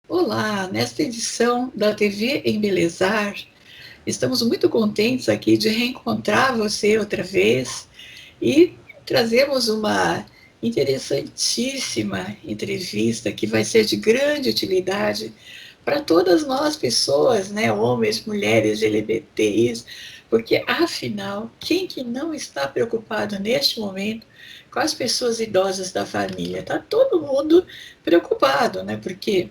Olá, nesta edição da TV Embelezar, estamos muito contentes aqui de reencontrar você outra vez e trazemos uma interessantíssima entrevista que vai ser de grande utilidade para todas nós pessoas, né, homens, mulheres, LGBTIs, porque afinal, quem que não está preocupado neste momento com as pessoas idosas da família? Está todo mundo preocupado, né? Porque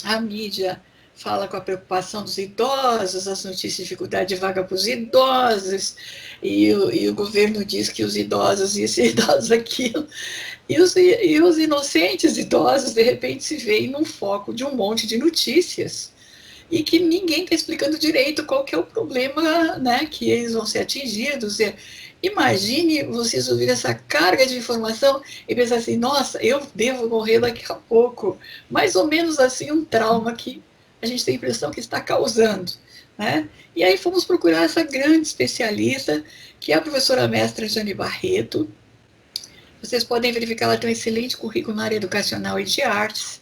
a mídia fala com a preocupação dos idosos, as notícias de dificuldade de vaga para os idosos, e o governo diz que os idosos isso e idosos aquilo, e os inocentes idosos, de repente, se veem num foco de um monte de notícias, e que ninguém está explicando direito qual que é o problema, né, que eles vão ser atingidos. Imagine vocês ouvirem essa carga de informação e pensar assim, nossa, eu devo morrer daqui a pouco. Mais ou menos assim um trauma que a gente tem a impressão que está causando. Né? E aí fomos procurar essa grande especialista, que é a professora mestra Jane Barreto. Vocês podem verificar, ela tem um excelente currículo na área educacional e de artes.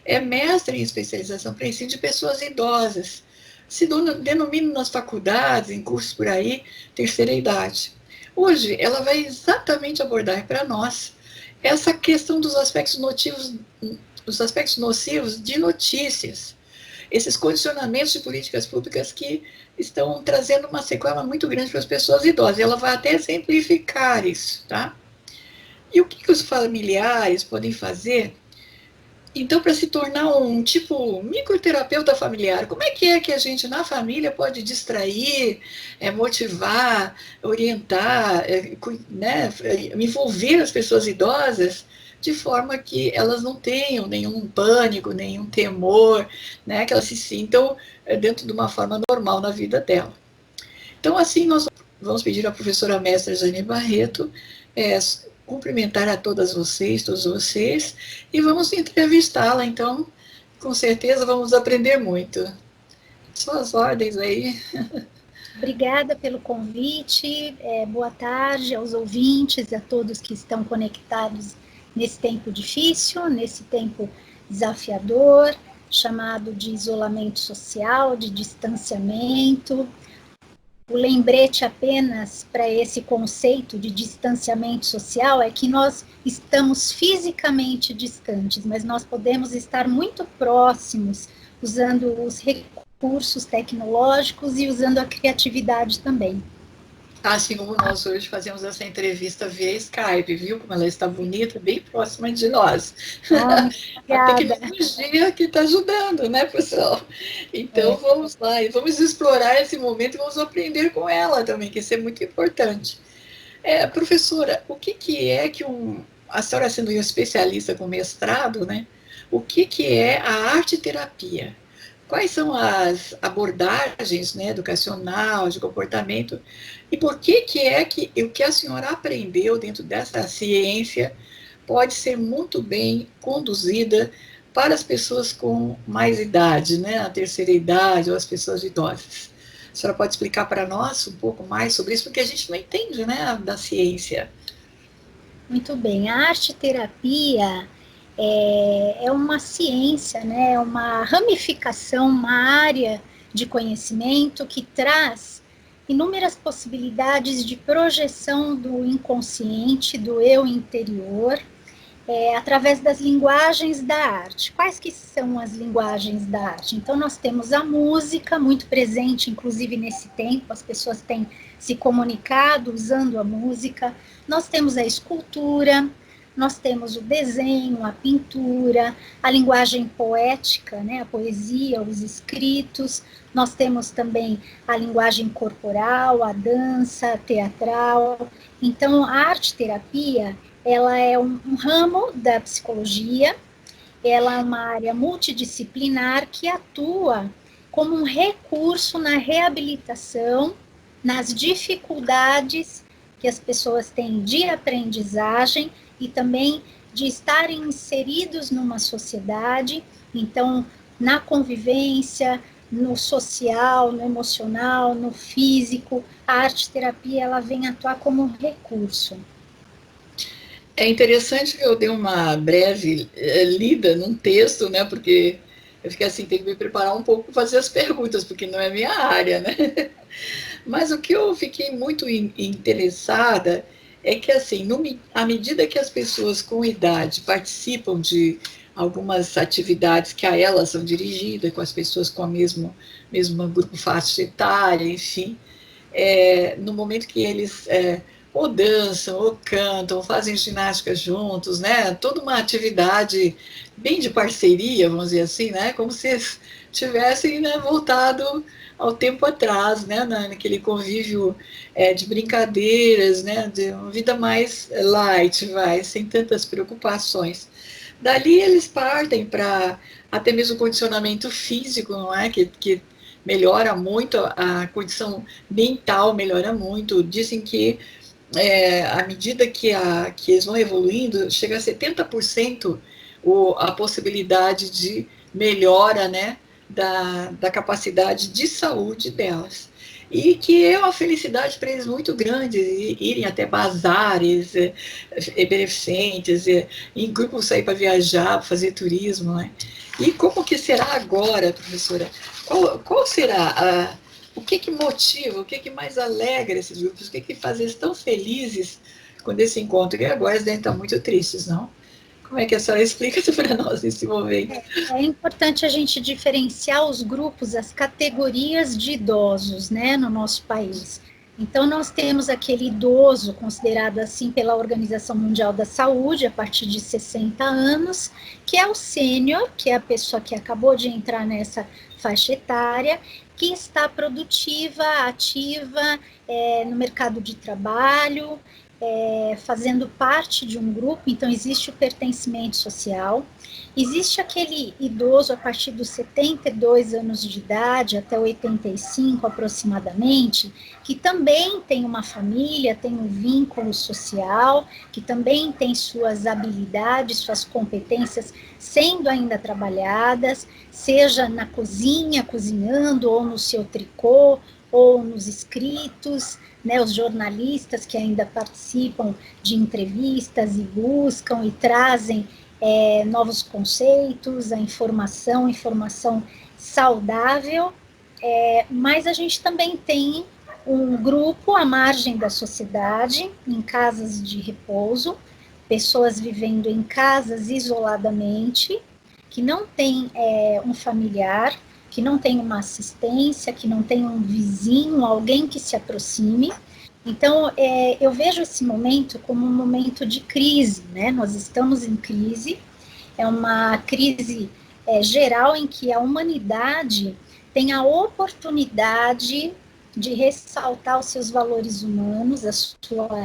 É mestre em especialização para ensino de pessoas idosas. Se denomina nas faculdades, em cursos por aí, terceira idade. Hoje, ela vai exatamente abordar para nós essa questão dos aspectos nocivos de notícias, esses condicionamentos de políticas públicas que estão trazendo uma sequela muito grande para as pessoas idosas. Ela vai até exemplificar isso, tá? E o que os familiares podem fazer então, para se tornar um tipo microterapeuta familiar, como é que a gente na família pode distrair, motivar, orientar, né, envolver as pessoas idosas de forma que elas não tenham nenhum pânico, nenhum temor, né, que elas se sintam dentro de uma forma normal na vida dela. Então, assim, nós vamos pedir à professora mestra Jane Barreto é, cumprimentar a todos vocês, e vamos entrevistá-la. Então, com certeza vamos aprender muito. Suas ordens aí. Obrigada pelo convite, boa tarde aos ouvintes, a todos que estão conectados nesse tempo difícil, nesse tempo desafiador, chamado de isolamento social, de distanciamento. O lembrete apenas para esse conceito de distanciamento social é que nós estamos fisicamente distantes, mas nós podemos estar muito próximos, usando os recursos tecnológicos e usando a criatividade também. Assim como nós hoje fazemos essa entrevista via Skype, viu? Como ela está bonita, bem próxima de nós. Muito A obrigada. tecnologia que está ajudando, né, pessoal? Então vamos lá, e vamos explorar esse momento e vamos aprender com ela também, que isso é muito importante. Professora, o que é que a senhora sendo um especialista com mestrado, né? O que é a arte-terapia? Quais são as abordagens, né, educacional, de comportamento, e por que é que o que a senhora aprendeu dentro dessa ciência pode ser muito bem conduzida para as pessoas com mais idade, né, a terceira idade ou as pessoas idosas? A senhora pode explicar para nós um pouco mais sobre isso, porque a gente não entende, né, da ciência. Muito bem, a arte-terapia é uma ciência, né? É uma ramificação, uma área de conhecimento que traz inúmeras possibilidades de projeção do inconsciente, do eu interior, através das linguagens da arte. Quais que são as linguagens da arte? Então, nós temos a música, muito presente, inclusive nesse tempo, as pessoas têm se comunicado usando a música. Nós temos a escultura, nós temos o desenho, a pintura, a linguagem poética, né, a poesia, os escritos. Nós temos também a linguagem corporal, a dança, teatral. Então, a arte-terapia, ela é um ramo da psicologia, ela é uma área multidisciplinar que atua como um recurso na reabilitação, nas dificuldades que as pessoas têm de aprendizagem e também de estarem inseridos numa sociedade, então, na convivência, no social, no emocional, no físico, a arte-terapia ela vem atuar como um recurso. É interessante que eu dei uma breve lida num texto, né, porque eu fiquei assim, tem que me preparar um pouco para fazer as perguntas, porque não é minha área, né? Mas o que eu fiquei muito interessada é que, assim, à medida que as pessoas com idade participam de algumas atividades que a elas são dirigidas, com as pessoas com a mesmo grupo faixa etária, enfim, no momento que eles ou dançam, ou cantam, ou fazem ginástica juntos, né? Toda uma atividade bem de parceria, vamos dizer assim, né? Como se tivessem, né, voltado ao tempo atrás, né? Naquele convívio de brincadeiras, né? De uma vida mais light, sem tantas preocupações. Dali eles partem para até mesmo condicionamento físico, não é? Que melhora muito, a condição mental melhora muito. Dizem que à medida que eles vão evoluindo, chega a 70% a possibilidade de melhora, né, da capacidade de saúde delas. E que é uma felicidade para eles muito grande irem até bazares beneficentes, em grupo sair para viajar, fazer turismo. Né? E como que será agora, professora? Qual será o que motiva, o que mais alegra esses grupos, o que faz eles tão felizes quando esse encontro? E agora eles devem estar muito tristes, não? Como é que a senhora explica isso para nós nesse momento? É importante a gente diferenciar os grupos, as categorias de idosos, né, no nosso país. Então, nós temos aquele idoso considerado assim pela Organização Mundial da Saúde, a partir de 60 anos, que é o sênior, que é a pessoa que acabou de entrar nessa faixa etária, que está produtiva, ativa no mercado de trabalho, fazendo parte de um grupo, então existe o pertencimento social. Existe aquele idoso a partir dos 72 anos de idade, até 85 aproximadamente, que também tem uma família, tem um vínculo social, que também tem suas habilidades, suas competências sendo ainda trabalhadas, seja na cozinha, cozinhando, ou no seu tricô, ou nos escritos, né, os jornalistas que ainda participam de entrevistas e buscam e trazem novos conceitos, a informação saudável, mas a gente também tem um grupo à margem da sociedade, em casas de repouso, pessoas vivendo em casas isoladamente, que não tem um familiar, que não tem uma assistência, que não tem um vizinho, alguém que se aproxime. Então, eu vejo esse momento como um momento de crise, né? Nós estamos em crise, é uma crise geral em que a humanidade tem a oportunidade de ressaltar os seus valores humanos, a sua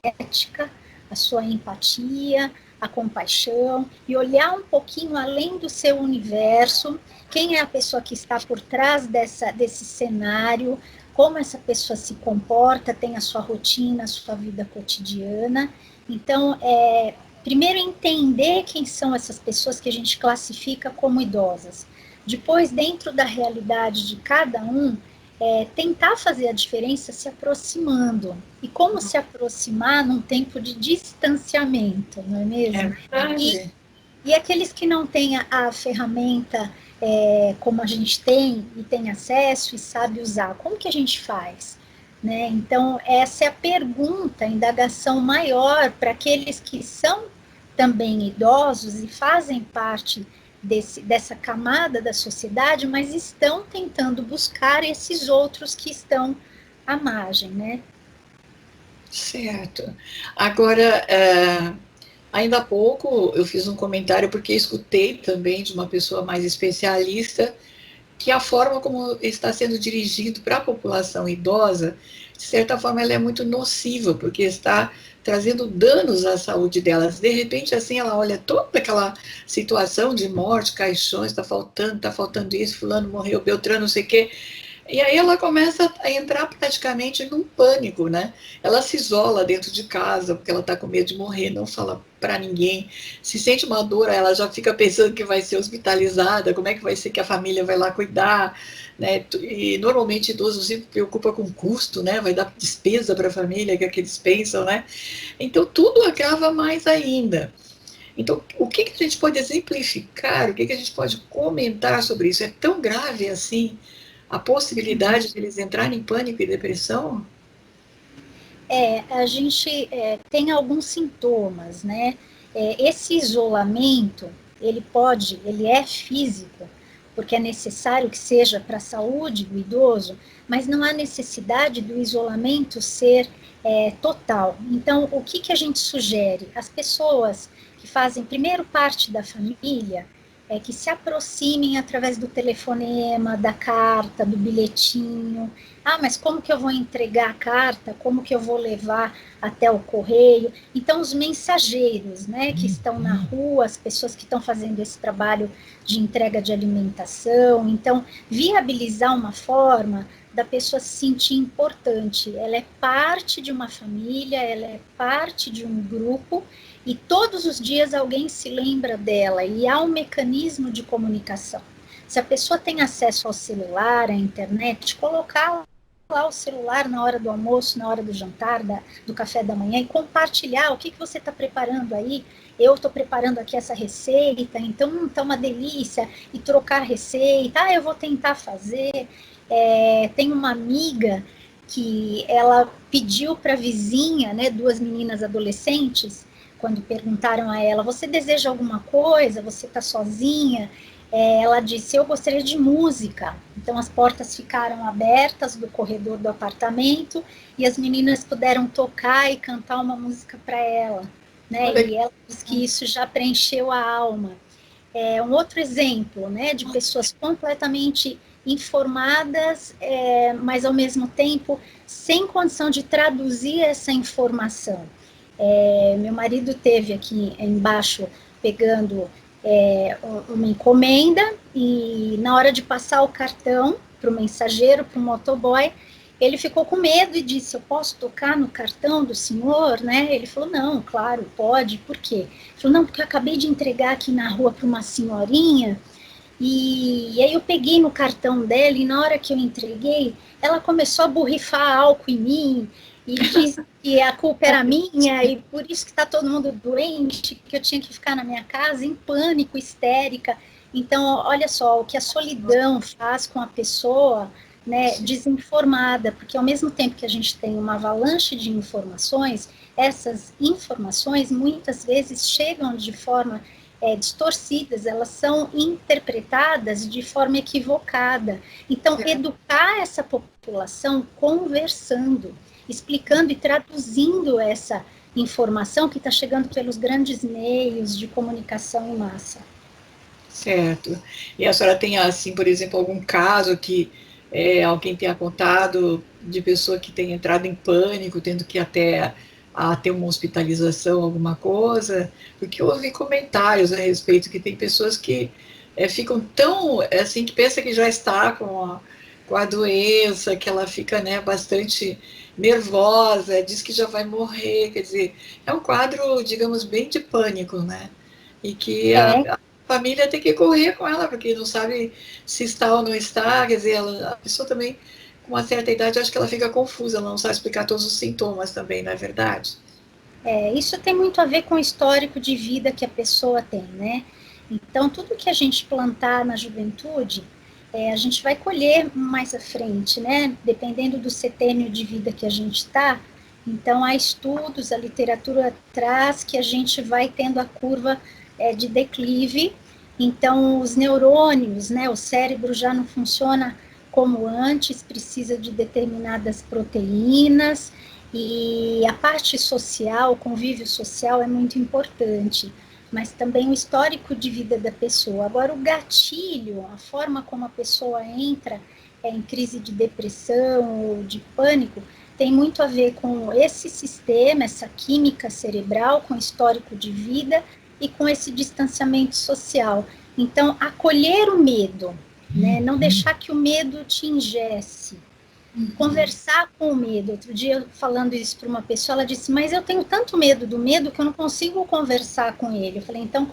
ética, a sua empatia, a compaixão, e olhar um pouquinho além do seu universo, quem é a pessoa que está por trás desse cenário, como essa pessoa se comporta, tem a sua rotina, a sua vida cotidiana. Então, primeiro entender quem são essas pessoas que a gente classifica como idosas. Depois, dentro da realidade de cada um, tentar fazer a diferença se aproximando. E como se aproximar num tempo de distanciamento, não é mesmo? É verdade. E aqueles que não têm a ferramenta como a gente tem, e tem acesso e sabe usar, como que a gente faz? Né? Então, essa é a pergunta, a indagação maior para aqueles que são também idosos e fazem parte dessa camada da sociedade, mas estão tentando buscar esses outros que estão à margem, né? Certo. Agora, ainda há pouco eu fiz um comentário, porque escutei também de uma pessoa mais especialista, que a forma como está sendo dirigido para a população idosa, de certa forma, ela é muito nociva, porque está trazendo danos à saúde delas. De repente, assim, ela olha toda aquela situação de morte, caixões, está faltando isso, fulano morreu, Beltrano, não sei o quê. E aí ela começa a entrar praticamente num pânico, né? Ela se isola dentro de casa, porque ela está com medo de morrer, não fala para ninguém. Se sente uma dor, ela já fica pensando que vai ser hospitalizada, como é que vai ser que a família vai lá cuidar, né? E normalmente idoso se preocupa com custo, né? Vai dar despesa para a família, que é que eles pensam, né? Então tudo agrava mais ainda. Então, o que, que a gente pode exemplificar, o que, que a gente pode comentar sobre isso? É tão grave assim a possibilidade de eles entrarem em pânico e depressão? A gente tem alguns sintomas, né? Esse isolamento, ele é físico, porque é necessário que seja para a saúde do idoso, mas não há necessidade do isolamento ser total. Então, o que, que a gente sugere? As pessoas que fazem primeiro parte da família, que se aproximem através do telefonema, da carta, do bilhetinho. Ah, mas como que eu vou entregar a carta? Como que eu vou levar até o correio? Então, os mensageiros, né, que estão na rua, as pessoas que estão fazendo esse trabalho de entrega de alimentação, então, viabilizar uma forma da pessoa se sentir importante. Ela é parte de uma família, ela é parte de um grupo, e todos os dias alguém se lembra dela, e há um mecanismo de comunicação. Se a pessoa tem acesso ao celular, à internet, colocar lá o celular na hora do almoço, na hora do jantar, do café da manhã, e compartilhar o que, que você está preparando aí. Eu estou preparando aqui essa receita, então está uma delícia, e trocar receita, eu vou tentar fazer. Tem uma amiga que ela pediu para a vizinha, né, duas meninas adolescentes, quando perguntaram a ela, você deseja alguma coisa? Você está sozinha? Ela disse, eu gostaria de música. Então as portas ficaram abertas do corredor do apartamento e as meninas puderam tocar e cantar uma música para ela, né? Olha, E ela disse que isso já preencheu a alma. Um outro exemplo, né, de pessoas completamente informadas, mas ao mesmo tempo sem condição de traduzir essa informação. Meu marido teve aqui embaixo pegando uma encomenda e na hora de passar o cartão para o mensageiro, para o motoboy, ele ficou com medo e disse, eu posso tocar no cartão do senhor, né? Ele falou, não, claro, pode, por quê? Ele falou, não, porque eu acabei de entregar aqui na rua para uma senhorinha e aí eu peguei no cartão dela e na hora que eu entreguei, ela começou a borrifar álcool em mim e disse que a culpa era minha e por isso que está todo mundo doente, que eu tinha que ficar na minha casa em pânico, histérica. Então, olha só, o que a solidão faz com a pessoa, né, desinformada, porque ao mesmo tempo que a gente tem uma avalanche de informações, essas informações muitas vezes chegam de forma distorcidas, elas são interpretadas de forma equivocada. Então, educar essa população conversando, explicando e traduzindo essa informação que está chegando pelos grandes meios de comunicação em massa. certo. E a senhora tem, assim, por exemplo, algum caso que alguém tenha contado de pessoa que tenha entrado em pânico, tendo que até ter uma hospitalização, alguma coisa? Porque eu ouvi comentários a respeito que tem pessoas que ficam tão, assim, que pensa que já está com a doença, que ela fica, né, bastante nervosa, diz que já vai morrer, quer dizer, é um quadro, digamos, bem de pânico, né? E que a família tem que correr com ela, porque não sabe se está ou não está, quer dizer, a pessoa também, com uma certa idade, acho que ela fica confusa, ela não sabe explicar todos os sintomas também, não é verdade? Isso tem muito a ver com o histórico de vida que a pessoa tem, né? Então, tudo que a gente plantar na juventude, a gente vai colher mais à frente, né? Dependendo do setênio de vida que a gente está. Então, há estudos, a literatura traz que a gente vai tendo a curva de declive. Então, os neurônios, né? O cérebro já não funciona como antes, precisa de determinadas proteínas, e a parte social, o convívio social é muito importante, mas também o histórico de vida da pessoa. Agora, o gatilho, a forma como a pessoa entra em crise de depressão ou de pânico, tem muito a ver com esse sistema, essa química cerebral, com histórico de vida e com esse distanciamento social. Então, acolher o medo, né? Não deixar que o medo te ingesse. Conversar com o medo. Outro dia, falando isso para uma pessoa, ela disse, mas eu tenho tanto medo do medo que eu não consigo conversar com ele. Eu falei, então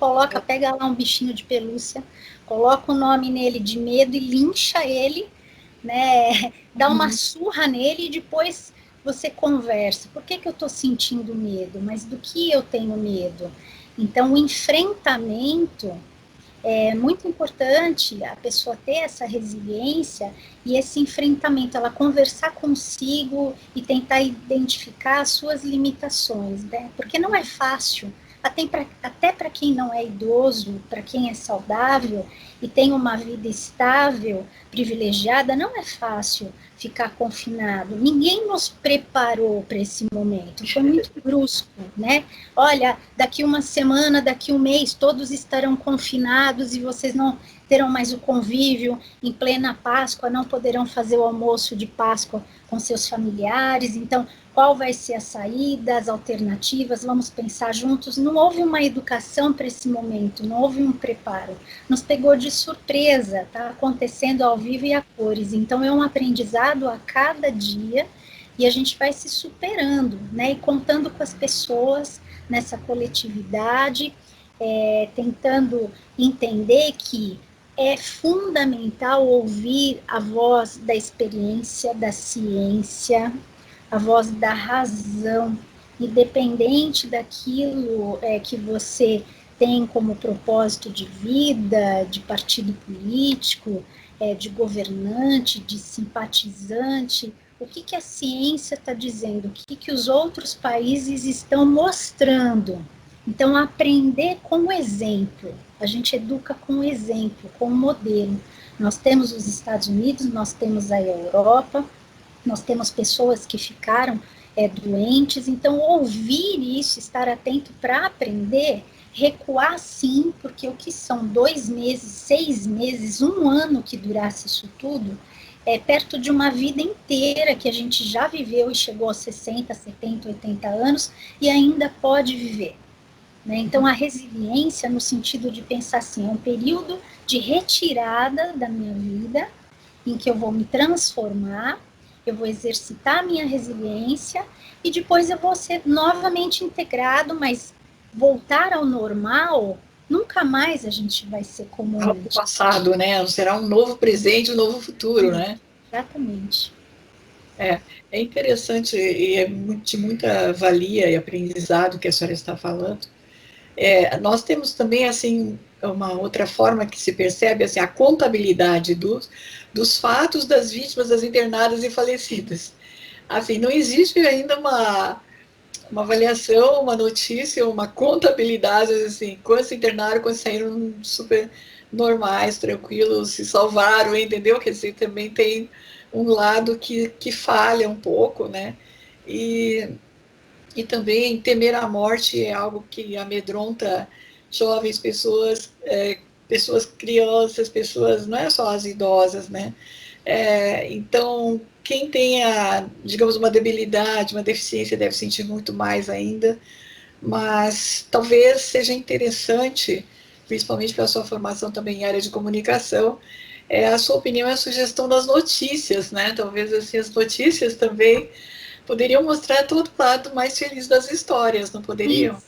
pega lá um bichinho de pelúcia, coloca o nome nele de medo e lincha ele, né? Dá uma surra nele e depois você conversa. Por que eu estou sentindo medo? Mas do que eu tenho medo? Então, o enfrentamento é muito importante, a pessoa ter essa resiliência e esse enfrentamento, ela conversar consigo e tentar identificar as suas limitações, né? Porque não é fácil, até para quem não é idoso, para quem é saudável e tem uma vida estável, privilegiada, não é fácil ficar confinado. Ninguém nos preparou para esse momento, foi muito brusco, né? Olha, daqui uma semana, daqui um mês, todos estarão confinados e vocês não terão mais o convívio em plena Páscoa, não poderão fazer o almoço de Páscoa com seus familiares. Então, qual vai ser a saída, as alternativas? Vamos pensar juntos. Não houve uma educação para esse momento, não houve um preparo. Nos pegou de surpresa, está acontecendo ao vivo e a cores. Então, é um aprendizado a cada dia e a gente vai se superando, né? E contando com as pessoas nessa coletividade, tentando entender que é fundamental ouvir a voz da experiência, da ciência, a voz da razão, independente daquilo que você tem como propósito de vida, de partido político, de governante, de simpatizante, o que a ciência está dizendo, o que os outros países estão mostrando. Então, aprender com exemplo. A gente educa com exemplo, com modelo. Nós temos os Estados Unidos, nós temos a Europa, nós temos pessoas que ficaram doentes. Então, ouvir isso, estar atento para aprender, recuar sim, porque o que são 2 meses, 6 meses, 1 ano que durasse isso tudo, é perto de uma vida inteira que a gente já viveu e chegou aos 60, 70, 80 anos e ainda pode viver. Né? Então, a resiliência, no sentido de pensar assim, é um período de retirada da minha vida, em que eu vou me transformar, eu vou exercitar a minha resiliência, e depois eu vou ser novamente integrado, mas voltar ao normal, nunca mais a gente vai ser como antes. O passado, né? Será um novo presente, um novo futuro, né? Exatamente. É interessante e é de muita valia e aprendizado que a senhora está falando. Nós temos também, assim, uma outra forma que se percebe, assim, a contabilidade dos fatos das vítimas, das internadas e falecidas. Assim, não existe ainda uma avaliação, uma notícia, uma contabilidade, assim, quantos se internaram, quantos saíram super normais, tranquilos, se salvaram, entendeu? Quer dizer, também tem um lado que falha um pouco, né? E também temer a morte é algo que amedronta jovens, pessoas crianças, pessoas, não é só as idosas, né? Então, quem tenha, digamos, uma debilidade, uma deficiência, deve sentir muito mais ainda, mas talvez seja interessante, principalmente pela sua formação também em área de comunicação, a sua opinião e a sugestão das notícias, né? Talvez assim, as notícias também poderiam mostrar todo o lado mais feliz das histórias, não poderiam? Isso.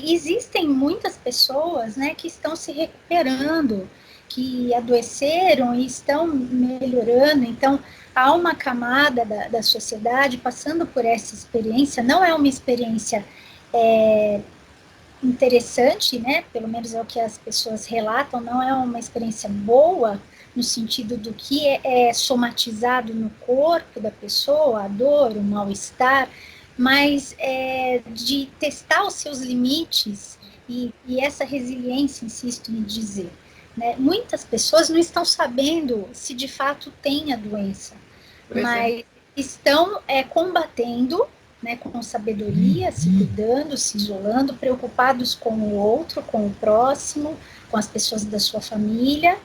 Existem muitas pessoas, né, que estão se recuperando, que adoeceram e estão melhorando. Então, há uma camada da sociedade passando por essa experiência. Não é uma experiência interessante, né? Pelo menos é o que as pessoas relatam. Não é uma experiência boa no sentido do que é somatizado no corpo da pessoa, a dor, o mal-estar, mas de testar os seus limites e essa resiliência, insisto em dizer. Né? Muitas pessoas não estão sabendo se de fato tem a doença, mas estão combatendo, né, com sabedoria, se cuidando, se isolando, preocupados com o outro, com o próximo, com as pessoas da sua família,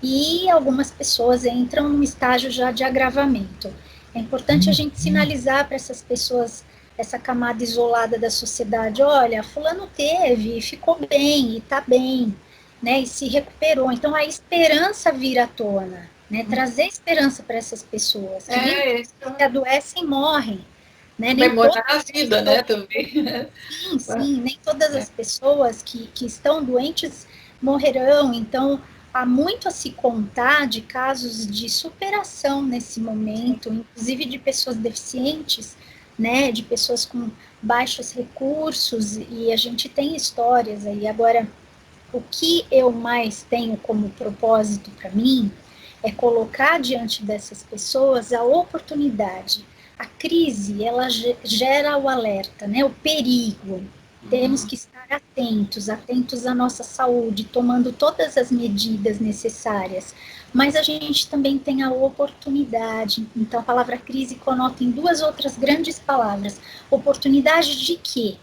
e algumas pessoas entram num estágio já de agravamento. É importante a gente sinalizar para essas pessoas, essa camada isolada da sociedade, olha, fulano teve, ficou bem, e está bem, né, e se recuperou. Então, a esperança vir à tona, né, trazer esperança para essas pessoas, que nem que adoecem morrem. Né? Nem Comemorar a vida, né, também. Sim, nem todas as pessoas que estão doentes morrerão. Então, há muito a se contar de casos de superação nesse momento, inclusive de pessoas deficientes, né, de pessoas com baixos recursos, e a gente tem histórias aí. Agora, o que eu mais tenho como propósito para mim é colocar diante dessas pessoas a oportunidade. A crise, ela gera o alerta, né, o perigo. Temos que estar atentos, atentos à nossa saúde, tomando todas as medidas necessárias. Mas a gente também tem a oportunidade. Então, a palavra crise conota em duas outras grandes palavras. Oportunidade de quê?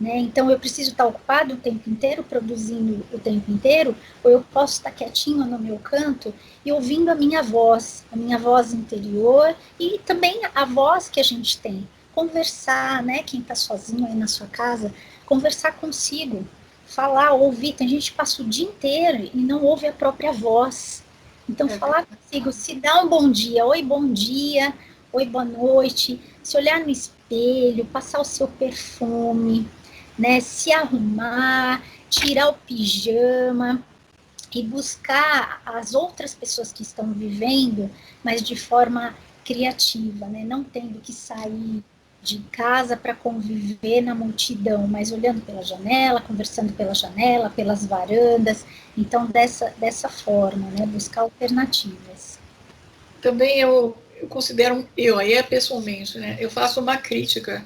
Né? Então, eu preciso estar ocupado o tempo inteiro, produzindo o tempo inteiro, ou eu posso estar quietinho no meu canto e ouvindo a minha voz interior, e também a voz que a gente tem. Conversar, né? Quem está sozinho aí na sua casa, conversar consigo, falar, ouvir. Tem gente que passa o dia inteiro e não ouve a própria voz. Então, falar consigo, se dá um bom dia, oi, boa noite, se olhar no espelho, passar o seu perfume, né, se arrumar, tirar o pijama e buscar as outras pessoas que estão vivendo, mas de forma criativa, né, não tendo que sair de casa para conviver na multidão, mas olhando pela janela, conversando pela janela, pelas varandas. Então, dessa forma, né, buscar alternativas. Também eu considero, aí é pessoalmente, né, eu faço uma crítica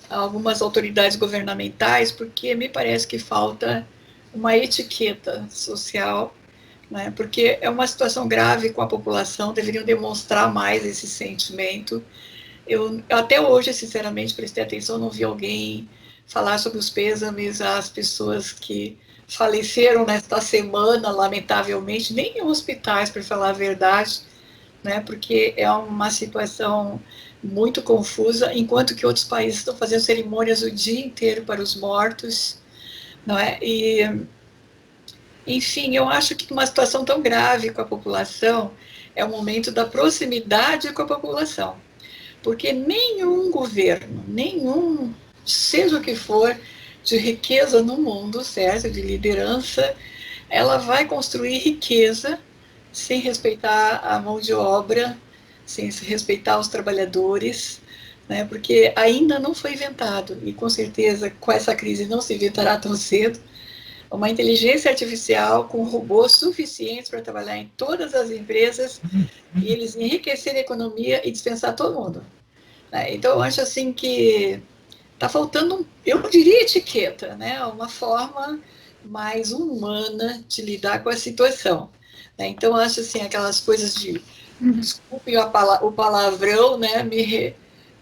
a algumas autoridades governamentais, porque me parece que falta uma etiqueta social, né, porque é uma situação grave com a população, deveriam demonstrar mais esse sentimento. Eu até hoje, sinceramente, prestei atenção, não vi alguém falar sobre os pêsames às pessoas que faleceram nesta semana, lamentavelmente, nem em hospitais, para falar a verdade, né, porque é uma situação muito confusa, enquanto que outros países estão fazendo cerimônias o dia inteiro para os mortos, não é? E, enfim, eu acho que uma situação tão grave com a população é o momento da proximidade com a população, porque nenhum governo, nenhum, seja o que for, de riqueza no mundo, certo, de liderança, ela vai construir riqueza sem respeitar a mão de obra, sem respeitar os trabalhadores, né, porque ainda não foi inventado, e com certeza com essa crise não se inventará tão cedo, uma inteligência artificial com robôs suficientes para trabalhar em todas as empresas e eles enriquecerem a economia e dispensar todo mundo. Né? Então, eu acho assim que está faltando, eu diria, etiqueta, né? Uma forma mais humana de lidar com a situação. Né? Então, eu acho assim, aquelas coisas de, desculpe o palavrão, né?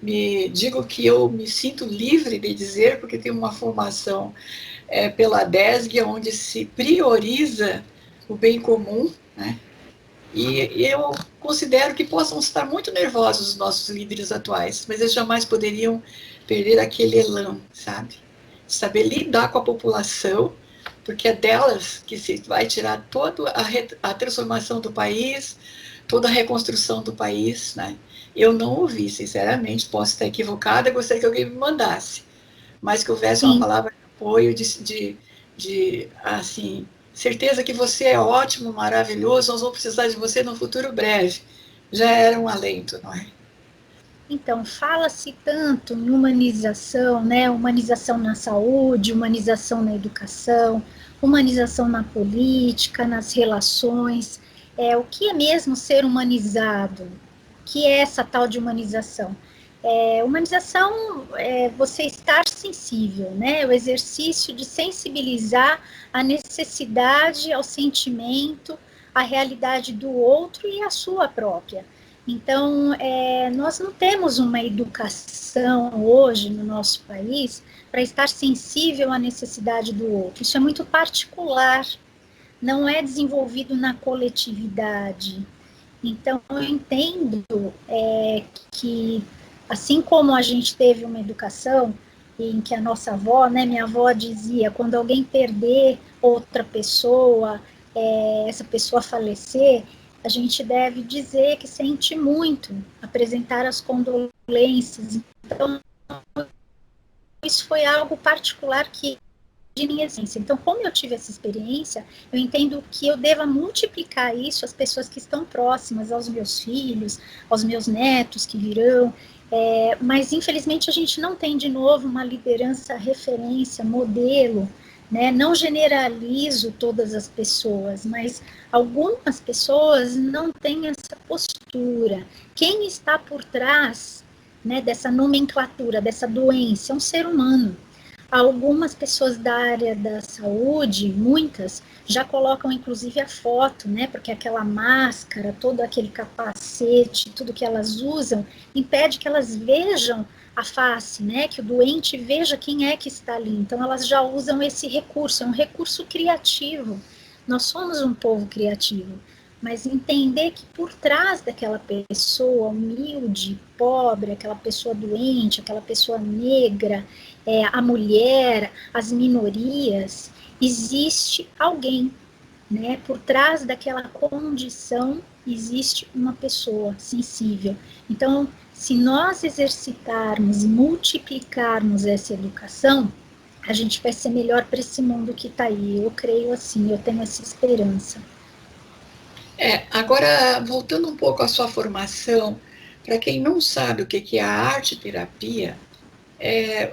Me digo que eu me sinto livre de dizer, porque tenho uma formação pela DESG, onde se prioriza o bem comum, né? E eu considero que possam estar muito nervosos os nossos líderes atuais, mas eles jamais poderiam perder aquele elan, sabe? Saber lidar com a população, porque é delas que se vai tirar toda a transformação do país, toda a reconstrução do país, né? Eu não ouvi, sinceramente, posso estar equivocada, gostaria que alguém me mandasse, mas que houvesse uma Sim. palavra de apoio, assim, certeza que você é ótimo, maravilhoso, nós vamos precisar de você no futuro breve. Já era um alento, não é? Então, fala-se tanto em humanização, né? Humanização na saúde, humanização na educação, humanização na política, nas relações. O que é mesmo ser humanizado? O que é essa tal de humanização? Humanização é você estar sensível, né? O exercício de sensibilizar a necessidade, ao sentimento, à realidade do outro e à sua própria. Então, nós não temos uma educação hoje no nosso país para estar sensível à necessidade do outro. Isso é muito particular, não é desenvolvido na coletividade. Então, eu entendo que, assim como a gente teve uma educação em que a nossa avó, né, minha avó dizia, quando alguém perder outra pessoa, essa pessoa falecer, a gente deve dizer que sente muito, apresentar as condolências. Então, isso foi algo particular que de minha essência. Então, como eu tive essa experiência, eu entendo que eu deva multiplicar isso às pessoas que estão próximas, aos meus filhos, aos meus netos que virão. Mas, infelizmente, a gente não tem, de novo, uma liderança, referência, modelo, né? Não generalizo todas as pessoas, mas algumas pessoas não têm essa postura. Quem está por trás, né, dessa nomenclatura, dessa doença, é um ser humano. Algumas pessoas da área da saúde, muitas, já colocam inclusive a foto, né? Porque aquela máscara, todo aquele capacete, tudo que elas usam, impede que elas vejam a face, né? Que o doente veja quem é que está ali. Então elas já usam esse recurso, é um recurso criativo. Nós somos um povo criativo, mas entender que por trás daquela pessoa humilde, pobre, aquela pessoa doente, aquela pessoa negra, a mulher, as minorias, existe alguém, né? Por trás daquela condição existe uma pessoa sensível. Então, se nós exercitarmos e multiplicarmos essa educação, a gente vai ser melhor para esse mundo que está aí. Eu creio assim, eu tenho essa esperança. Agora, voltando um pouco à sua formação, para quem não sabe o que é a arte-terapia,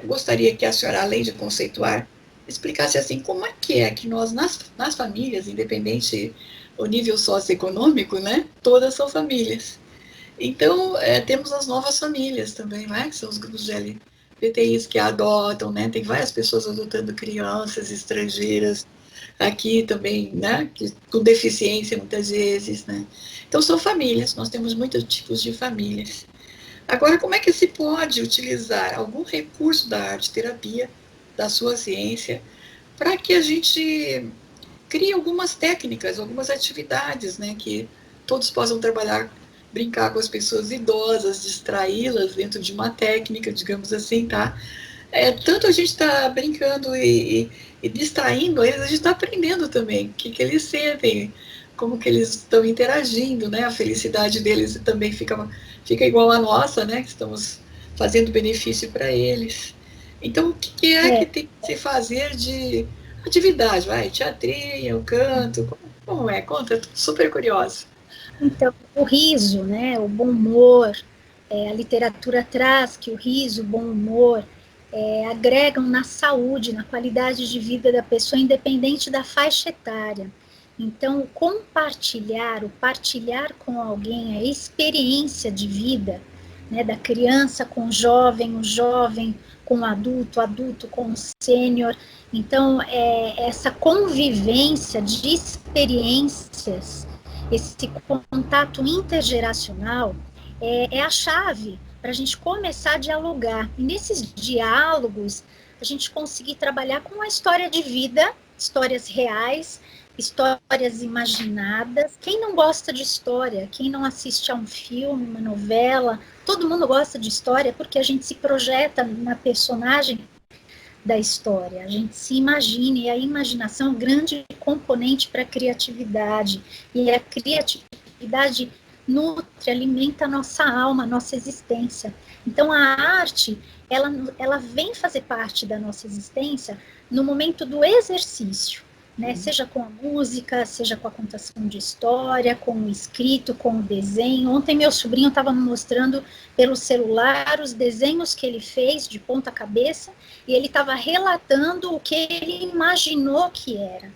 gostaria que a senhora, além de conceituar, explicasse assim como é que nós, nas famílias, independente do nível socioeconômico, né, todas são famílias. Então, temos as novas famílias também, né, que são os grupos de LGBTIs que adotam, né, tem várias pessoas adotando crianças estrangeiras, aqui também, né, com deficiência muitas vezes, né. Então, são famílias, nós temos muitos tipos de famílias. Agora, como é que se pode utilizar algum recurso da arte-terapia, da sua ciência, para que a gente crie algumas técnicas, algumas atividades, né, que todos possam trabalhar, brincar com as pessoas idosas, distraí-las dentro de uma técnica, digamos assim, tá? Tanto a gente está brincando e distraindo eles, a gente está aprendendo também o que eles sentem, como que eles estão interagindo, né? A felicidade deles também fica igual à nossa, né? Que estamos fazendo benefício para eles. Então, o que é que tem que se fazer de atividade? Vai, teatrinho, o canto, como é? Conta, estou super curiosa. Então, o riso, né, o bom humor, a literatura traz que o riso, o bom humor, agregam na saúde, na qualidade de vida da pessoa, independente da faixa etária. Então, o partilhar com alguém a experiência de vida, né, da criança com o jovem com o adulto com o sênior. Então, essa convivência de experiências, esse contato intergeracional é a chave para a gente começar a dialogar. E nesses diálogos, a gente conseguir trabalhar com a história de vida, histórias reais, histórias imaginadas. Quem não gosta de história? Quem não assiste a um filme, uma novela? Todo mundo gosta de história porque a gente se projeta na personagem da história, a gente se imagina, e a imaginação é um grande componente para a criatividade, e a criatividade nutre, alimenta a nossa alma, a nossa existência. Então, a arte, ela vem fazer parte da nossa existência no momento do exercício, né? Seja com a música, seja com a contação de história, com o escrito, com o desenho. Ontem meu sobrinho estava me mostrando pelo celular os desenhos que ele fez de ponta cabeça, e ele estava relatando o que ele imaginou que era.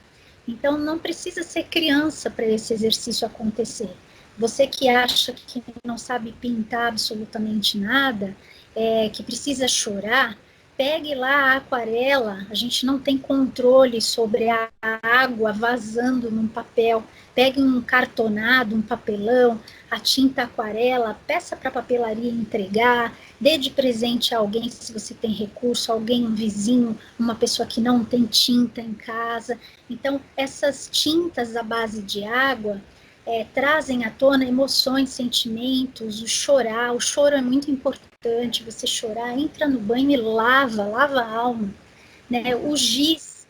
Então, não precisa ser criança para esse exercício acontecer. Você que acha que não sabe pintar absolutamente nada, que precisa chorar, pegue lá a aquarela, a gente não tem controle sobre a água vazando num papel, pegue um cartonado, um papelão, a tinta aquarela, peça para a papelaria entregar, dê de presente a alguém, se você tem recurso, alguém, um vizinho, uma pessoa que não tem tinta em casa. Então, essas tintas à base de água trazem à tona emoções, sentimentos, o chorar. O choro é muito importante, você chorar, entra no banho e lava a alma, né? O giz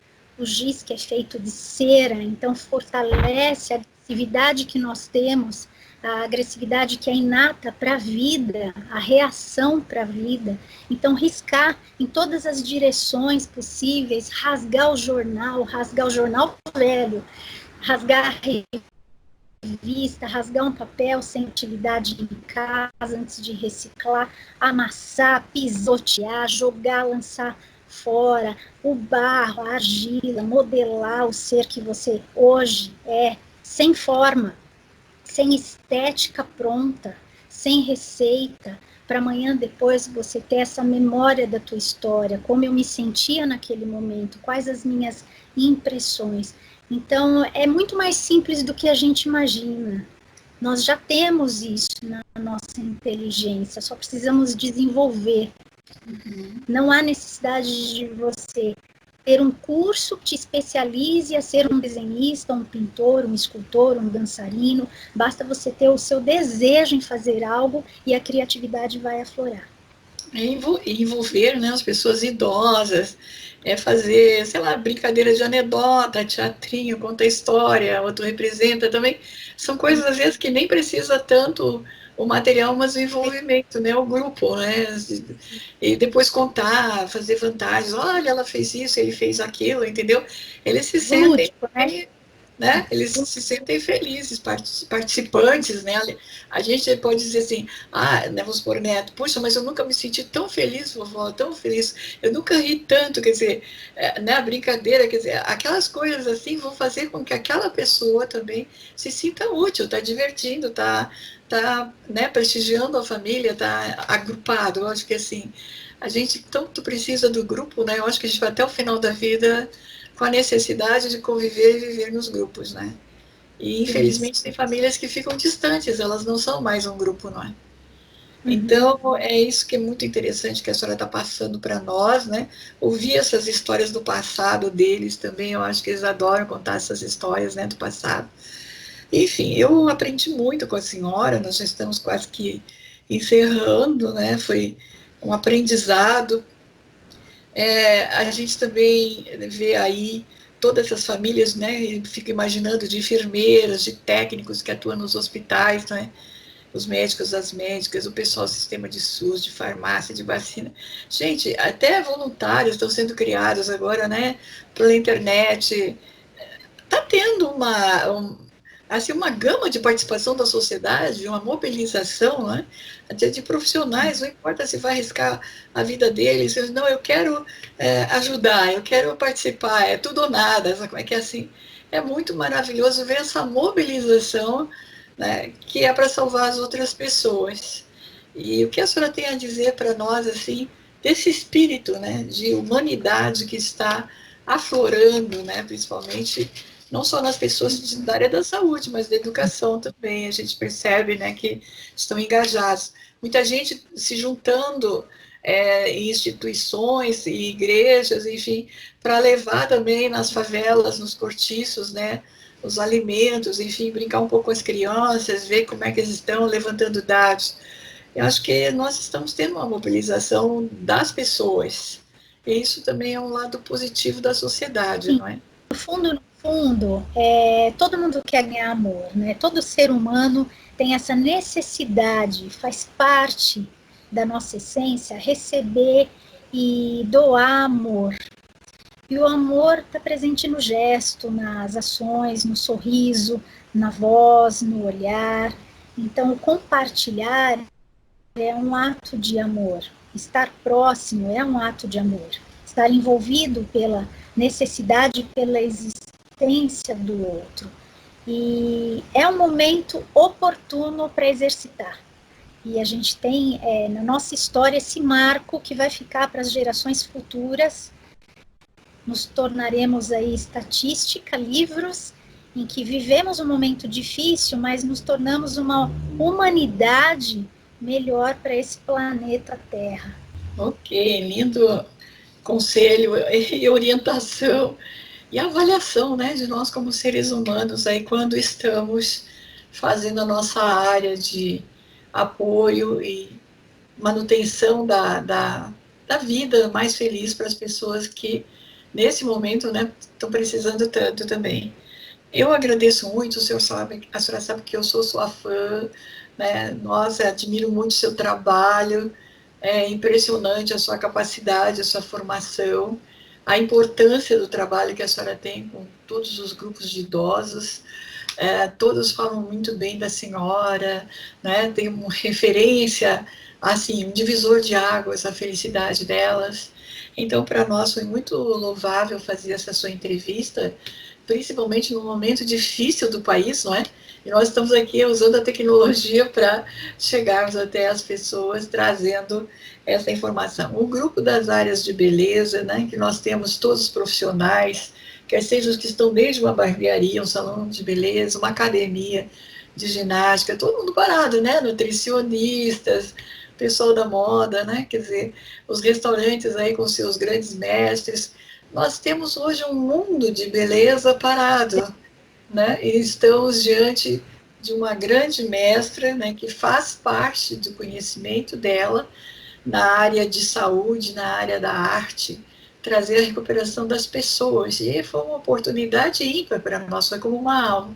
que é feito de cera, então fortalece a agressividade que nós temos, a agressividade que é inata para a vida, a reação para a vida. Então, riscar em todas as direções possíveis, rasgar o jornal velho, rasgar a revista, rasgar um papel sem utilidade em casa antes de reciclar, amassar, pisotear, jogar, lançar fora, o barro, a argila, modelar o ser que você hoje é, sem forma, sem estética pronta, sem receita, para amanhã depois você ter essa memória da tua história, como eu me sentia naquele momento, quais as minhas impressões. Então, é muito mais simples do que a gente imagina. Nós já temos isso na nossa inteligência, só precisamos desenvolver. Não há necessidade de você ter um curso que te especialize a ser um desenhista, um pintor, um escultor, um dançarino. Basta você ter o seu desejo em fazer algo e a criatividade vai aflorar. Envolver, né, as pessoas idosas, fazer, sei lá, brincadeira de anedota, teatrinho, conta história, outro representa também. São coisas, às vezes, que nem precisa tanto o material, mas o envolvimento, né, o grupo, né, e depois contar, fazer vantagens, olha, ela fez isso, ele fez aquilo, entendeu? Eles se sentem, Lúdico, né? né? Eles se sentem felizes, participantes, né? A gente pode dizer assim, né, vamos supor, neto, puxa, mas eu nunca me senti tão feliz, vovó, tão feliz, eu nunca ri tanto, quer dizer, né, a brincadeira, quer dizer, aquelas coisas assim vão fazer com que aquela pessoa também se sinta útil, tá divertindo, tá, né, prestigiando a família, tá agrupado. Eu acho que assim, a gente tanto precisa do grupo, né? Eu acho que a gente vai até o final da vida com a necessidade de conviver e viver nos grupos, né? E infelizmente tem famílias que ficam distantes, elas não são mais um grupo, não é? Então, é isso que é muito interessante que a senhora está passando para nós, né? Ouvir essas histórias do passado deles também, eu acho que eles adoram contar essas histórias, né, do passado. Enfim, eu aprendi muito com a senhora, nós já estamos quase que encerrando, né? Foi um aprendizado. A gente também vê aí todas essas famílias, né? Fico imaginando de enfermeiras, de técnicos que atuam nos hospitais, né? Os médicos, as médicas, o pessoal do sistema de SUS, de farmácia, de vacina. Gente, até voluntários estão sendo criados agora, né? Pela internet. Está tendo assim, uma gama de participação da sociedade, uma mobilização, né, até de profissionais, não importa se vai arriscar a vida deles, não, eu quero ajudar, eu quero participar, é tudo ou nada, sabe como é que é assim? É muito maravilhoso ver essa mobilização, né, que é para salvar as outras pessoas. E o que a senhora tem a dizer para nós, assim, desse espírito, né, de humanidade que está aflorando, né, principalmente não só nas pessoas da área da saúde, mas da educação também, a gente percebe, né, que estão engajados. Muita gente se juntando em instituições e igrejas, enfim, para levar também nas favelas, nos cortiços, né, os alimentos, enfim, brincar um pouco com as crianças, ver como é que eles estão levantando dados. Eu acho que nós estamos tendo uma mobilização das pessoas, e isso também é um lado positivo da sociedade, Sim. não é? No fundo, todo mundo quer ganhar amor, né? Todo ser humano tem essa necessidade, faz parte da nossa essência, receber e doar amor. E o amor está presente no gesto, nas ações, no sorriso, na voz, no olhar. Então, o compartilhar é um ato de amor. Estar próximo é um ato de amor. Estar envolvido pela necessidade, pela existência do outro. E é um momento oportuno para exercitar. E a gente tem na nossa história esse marco que vai ficar para as gerações futuras. Nos tornaremos aí estatística, livros em que vivemos um momento difícil, mas nos tornamos uma humanidade melhor para esse planeta Terra. Ok, lindo conselho e orientação e avaliação, né, de nós como seres humanos aí quando estamos fazendo a nossa área de apoio e manutenção da vida mais feliz para as pessoas que nesse momento, né, estão precisando tanto também. Eu agradeço muito, a senhora sabe que eu sou sua fã, né? Nossa, admiro muito o seu trabalho, é impressionante a sua capacidade, a sua formação, a importância do trabalho que a senhora tem com todos os grupos de idosos. todos falam muito bem da senhora, né? Tem uma referência, assim, um divisor de águas, a felicidade delas. Então, para nós foi muito louvável fazer essa sua entrevista, principalmente num momento difícil do país, não é? E nós estamos aqui usando a tecnologia para chegarmos até as pessoas, trazendo essa informação. O grupo das áreas de beleza, né, que nós temos todos os profissionais, quer sejam os que estão desde uma barbearia, um salão de beleza, uma academia de ginástica, todo mundo parado, né? Nutricionistas, pessoal da moda, né? Quer dizer, os restaurantes aí com seus grandes mestres. Nós temos hoje um mundo de beleza parado, né? E estamos diante de uma grande mestra, né, que faz parte do conhecimento dela na área de saúde, na área da arte, trazer a recuperação das pessoas. E foi uma oportunidade ímpar para nós, foi como uma aula.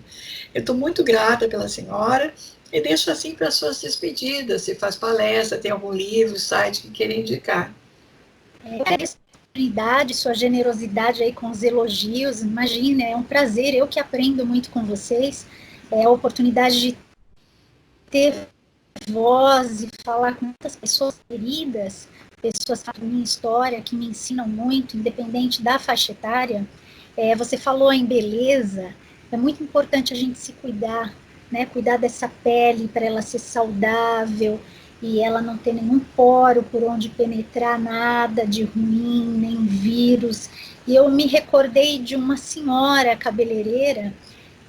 Eu estou muito grata pela senhora e deixo assim para suas despedidas. Se faz palestra, tem algum livro, site que queira indicar. Sua generosidade aí com os elogios, imagina, é um prazer, eu que aprendo muito com vocês, é a oportunidade de ter voz e falar com muitas pessoas queridas, pessoas da minha história que me ensinam muito, independente da faixa etária. Você falou em beleza, é muito importante a gente se cuidar, né? Cuidar dessa pele para ela ser saudável e ela não ter nenhum poro por onde penetrar nada de ruim, nem vírus. E eu me recordei de uma senhora cabeleireira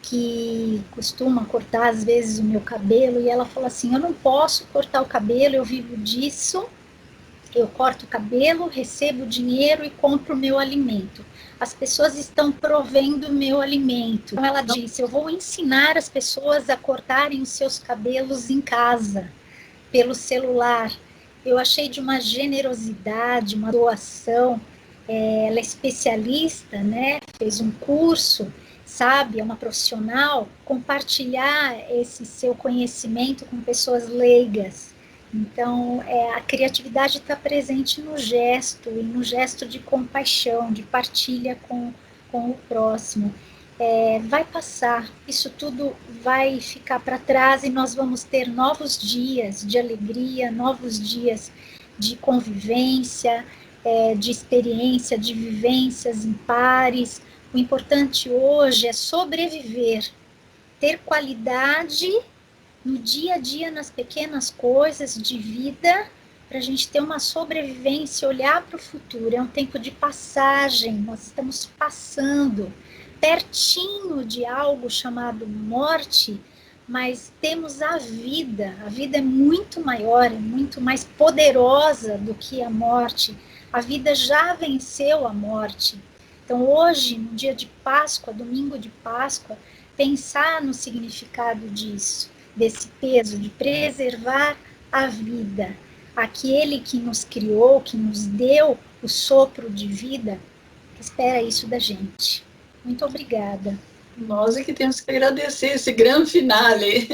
que costuma cortar às vezes o meu cabelo, e ela fala assim: eu não posso cortar o cabelo, eu vivo disso, eu corto o cabelo, recebo dinheiro e compro o meu alimento. As pessoas estão provendo o meu alimento. Então ela disse: eu vou ensinar as pessoas a cortarem os seus cabelos em casa, pelo celular. Eu achei de uma generosidade, uma doação. Ela é especialista, né? Fez um curso, sabe? É uma profissional. Compartilhar esse seu conhecimento com pessoas leigas. Então, a criatividade está presente no gesto, e no gesto de compaixão, de partilha com o próximo. Vai passar, isso tudo vai ficar para trás e nós vamos ter novos dias de alegria, novos dias de convivência, de experiência, de vivências em pares. O importante hoje é sobreviver, ter qualidade no dia a dia, nas pequenas coisas de vida, para a gente ter uma sobrevivência, olhar para o futuro. É um tempo de passagem, nós estamos passando pertinho de algo chamado morte, mas temos a vida. A vida é muito maior, é muito mais poderosa do que a morte. A vida já venceu a morte. Então hoje, no dia de Páscoa, domingo de Páscoa, pensar no significado disso, desse peso de preservar a vida. Aquele que nos criou, que nos deu o sopro de vida, espera isso da gente. Muito obrigada. Nós é que temos que agradecer esse grande finale.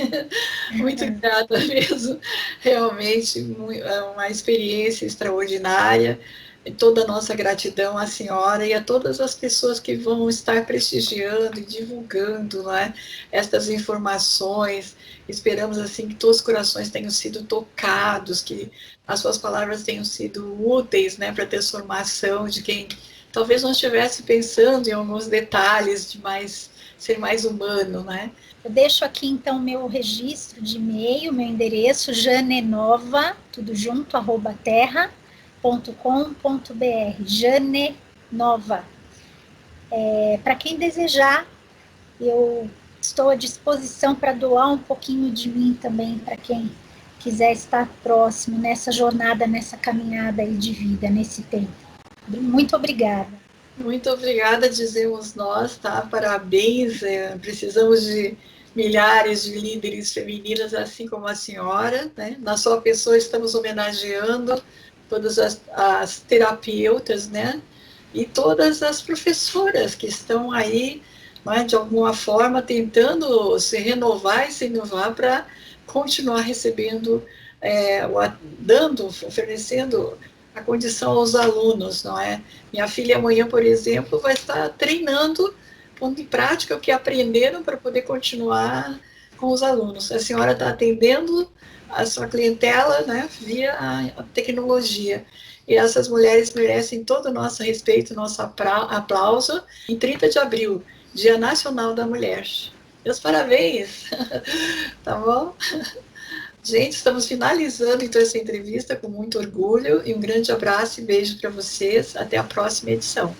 Muito grata mesmo. Realmente, é uma experiência extraordinária. E toda a nossa gratidão à senhora e a todas as pessoas que vão estar prestigiando e divulgando, não é, estas informações. Esperamos assim que todos os corações tenham sido tocados, que as suas palavras tenham sido úteis, né, para a transformação de quem talvez não estivesse pensando em alguns detalhes de ser mais humano, né? Eu deixo aqui então meu registro de e-mail, meu endereço, janenova, tudo junto, @terra.com.br, Janenova. Para quem desejar, eu estou à disposição para doar um pouquinho de mim também, para quem quiser estar próximo nessa jornada, nessa caminhada aí de vida, nesse tempo. Muito obrigada. Muito obrigada, dizemos nós, tá? Parabéns, precisamos de milhares de líderes femininas, assim como a senhora, né? Na sua pessoa estamos homenageando todas as terapeutas, né? E todas as professoras que estão aí, né, de alguma forma, tentando se renovar e se inovar para continuar recebendo, oferecendo a condição aos alunos, não é? Minha filha amanhã, por exemplo, vai estar treinando pondo em prática o que aprenderam para poder continuar com os alunos. A senhora está atendendo a sua clientela, né, via a tecnologia. E essas mulheres merecem todo o nosso respeito, nosso aplauso. Em 30 de abril, Dia Nacional da Mulher. Meus parabéns, tá bom? Gente, estamos finalizando então essa entrevista com muito orgulho e um grande abraço e beijo para vocês. Até a próxima edição.